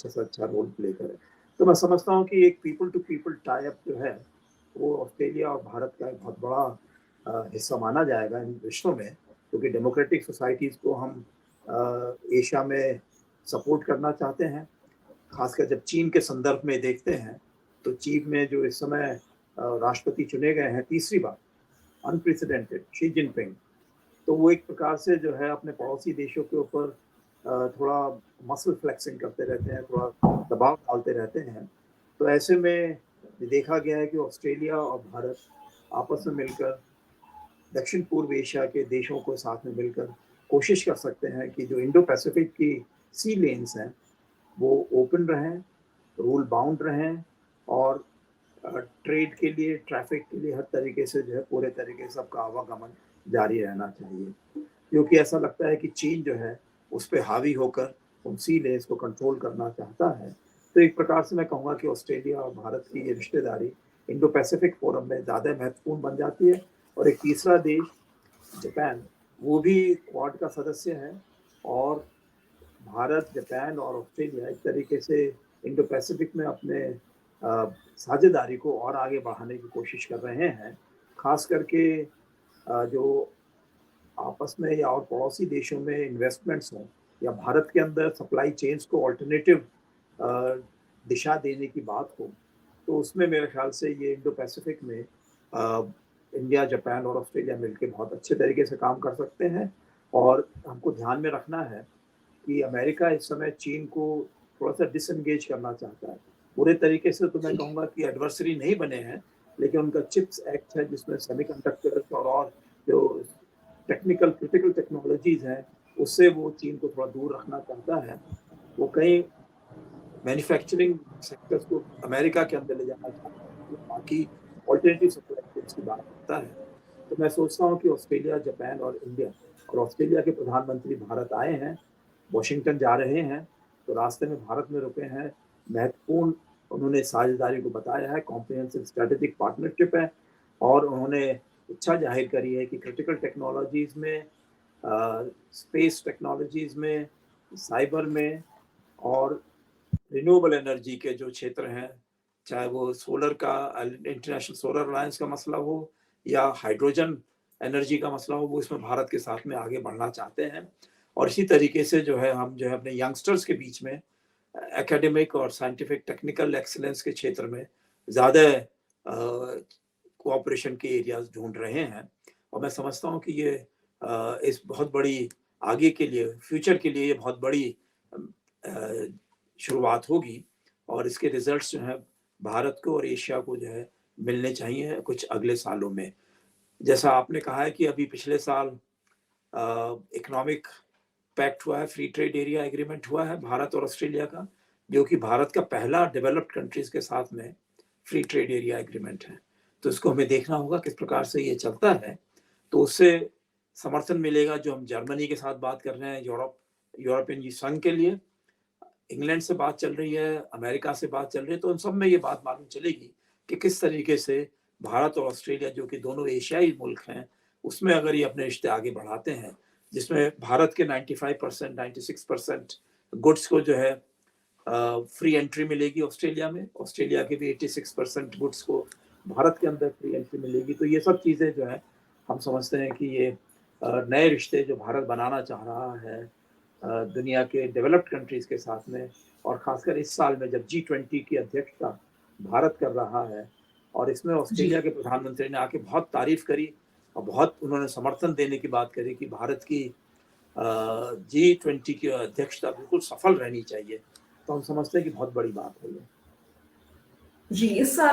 अच्छा से अच्छा रोल प्ले करे। तो मैं समझता हूँ कि एक people to people tie up जो है, वो ऑस्ट्रेलिया और भारत का एक बहुत बड़ा हिस्सा माना जाएगा इन रिश्तों में, क्योंकि डेमोक्रेटिक सोसाइटीज़ को हम एशिया में सपोर्ट करना चाहते हैं। खासकर जब चीन के संदर्भ में देखते हैं, तो चीन में जो इस समय राष्ट्रपति चुने गए हैं तीसरी बार, अनप्रेसिडेंटेड शी जिनपिंग, तो वो एक प्रकार से जो है अपने पड़ोसी देशों के ऊपर थोड़ा मसल फ्लेक्सिंग करते रहते हैं, थोड़ा दबाव डालते रहते हैं। तो ऐसे में ये देखा गया है कि ऑस्ट्रेलिया और भारत आपस में मिलकर दक्षिण पूर्व एशिया के देशों को साथ में मिलकर कोशिश कर सकते हैं कि जो इंडो पैसिफिक की सी लेन्स हैं, वो ओपन रहें, रूल बाउंड रहें और ट्रेड के लिए, ट्रैफिक के लिए हर तरीके से जो है पूरे तरीके से सबका आवागमन जारी रहना चाहिए। क्योंकि ऐसा लगता है कि चीन जो है उस पे हावी होकर उन सी लेन्स को कंट्रोल करना चाहता है। तो एक प्रकार से मैं कहूँगा कि ऑस्ट्रेलिया और भारत की ये रिश्तेदारी इंडो पैसिफिक फोरम में ज़्यादा महत्वपूर्ण बन जाती है। और एक तीसरा देश जापान, वो भी क्वाड का सदस्य है और भारत, जापान और ऑस्ट्रेलिया एक तरीके से इंडो पैसिफिक में अपने साझेदारी को और आगे बढ़ाने की कोशिश कर रहे हैं। खास करके जो आपस में या और पड़ोसी देशों में इन्वेस्टमेंट्स हों या भारत के अंदर सप्लाई चेन्स को अल्टरनेटिव दिशा देने की बात हो, तो उसमें मेरे ख्याल से ये इंडो पैसिफिक में इंडिया, जापान और ऑस्ट्रेलिया मिलके बहुत अच्छे तरीके से काम कर सकते हैं। और हमको ध्यान में रखना है कि अमेरिका इस समय चीन को थोड़ा-सा डिसएंगेज करना चाहता है। पूरे तरीके से तो मैं कहूँगा कि एडवर्सरी नहीं बने हैं, लेकिन उनका चिप्स एक्ट है जिसमें सेमीकंडक्टर्स और जो टेक्निकल क्रिटिकल टेक्नोलॉजीज़ हैं, उससे वो चीन को थोड़ा दूर रखना चाहता है। वो कई मैन्युफैक्चरिंग सेक्टर्स को अमेरिका के अंदर ले जाना चाहता है, वो बाकी अल्टरनेटिव सप्लाई चेन्स की बात करता है। तो मैं सोचता हूँ कि ऑस्ट्रेलिया, जापान और इंडिया, और ऑस्ट्रेलिया के प्रधानमंत्री भारत आए हैं, वॉशिंगटन जा रहे हैं, तो रास्ते में भारत में रुके हैं। महत्वपूर्ण उन्होंने साझेदारी को बताया है, कॉम्प्रिहेंसिव स्ट्रेटेजिक पार्टनरशिप है और उन्होंने इच्छा ज़ाहिर करी है कि क्रिटिकल टेक्नोलॉजीज़ में, स्पेस टेक्नोलॉजीज़ में, साइबर में और रिन्यूएबल एनर्जी के जो क्षेत्र हैं, चाहे वो सोलर का इंटरनेशनल सोलर अलायंस का मसला हो या हाइड्रोजन एनर्जी का मसला हो, वो इसमें भारत के साथ में आगे बढ़ना चाहते हैं। और इसी तरीके से जो है हम जो है अपने यंगस्टर्स के बीच में एकेडमिक और साइंटिफिक टेक्निकल एक्सीलेंस के क्षेत्र में ज़्यादा कोऑपरेशन के एरियाज ढूंढ रहे हैं। और मैं समझता हूँ कि ये इस बहुत बड़ी आगे के लिए, फ्यूचर के लिए ये बहुत बड़ी अ, शुरुआत होगी और इसके रिजल्ट्स जो हैं भारत को और एशिया को जो है मिलने चाहिए कुछ अगले सालों में। जैसा आपने कहा है कि अभी पिछले साल इकोनॉमिक पैक्ट हुआ है, फ्री ट्रेड एरिया एग्रीमेंट हुआ है भारत और ऑस्ट्रेलिया का, जो कि भारत का पहला डेवलप्ड कंट्रीज के साथ में फ्री ट्रेड एरिया एग्रीमेंट है। तो इसको हमें देखना होगा किस प्रकार से ये चलता है, तो उससे समर्थन मिलेगा जो हम जर्मनी के साथ बात कर रहे हैं, यूरोपियन संघ के लिए, इंग्लैंड से बात चल रही है, अमेरिका से बात चल रही है, तो उन सब में ये बात मालूम चलेगी कि किस तरीके से भारत और ऑस्ट्रेलिया, जो कि दोनों एशियाई मुल्क हैं, उसमें अगर ये अपने रिश्ते आगे बढ़ाते हैं, जिसमें भारत के 95%, 96% गुड्स को जो है फ्री एंट्री मिलेगी ऑस्ट्रेलिया में, ऑस्ट्रेलिया के भी 86% गुड्स को भारत के अंदर फ्री एंट्री मिलेगी। तो ये सब चीज़ें जो है हम समझते हैं कि ये नए रिश्ते जो भारत बनाना चाह रहा है दुनिया के डेवलप्ड कंट्रीज के साथ में, और खासकर इस साल में जब G20 की अध्यक्षता भारत कर रहा है, और इसमें जी। ऑस्ट्रेलिया के प्रधानमंत्री ने आके बहुत तारीफ करी और बहुत उन्होंने समर्थन देने की बात करी कि भारत की G20 की अध्यक्षता बिल्कुल सफल रहनी चाहिए। तो हम समझते हैं कि बहुत बड़ी बात है ये। जी, इस साल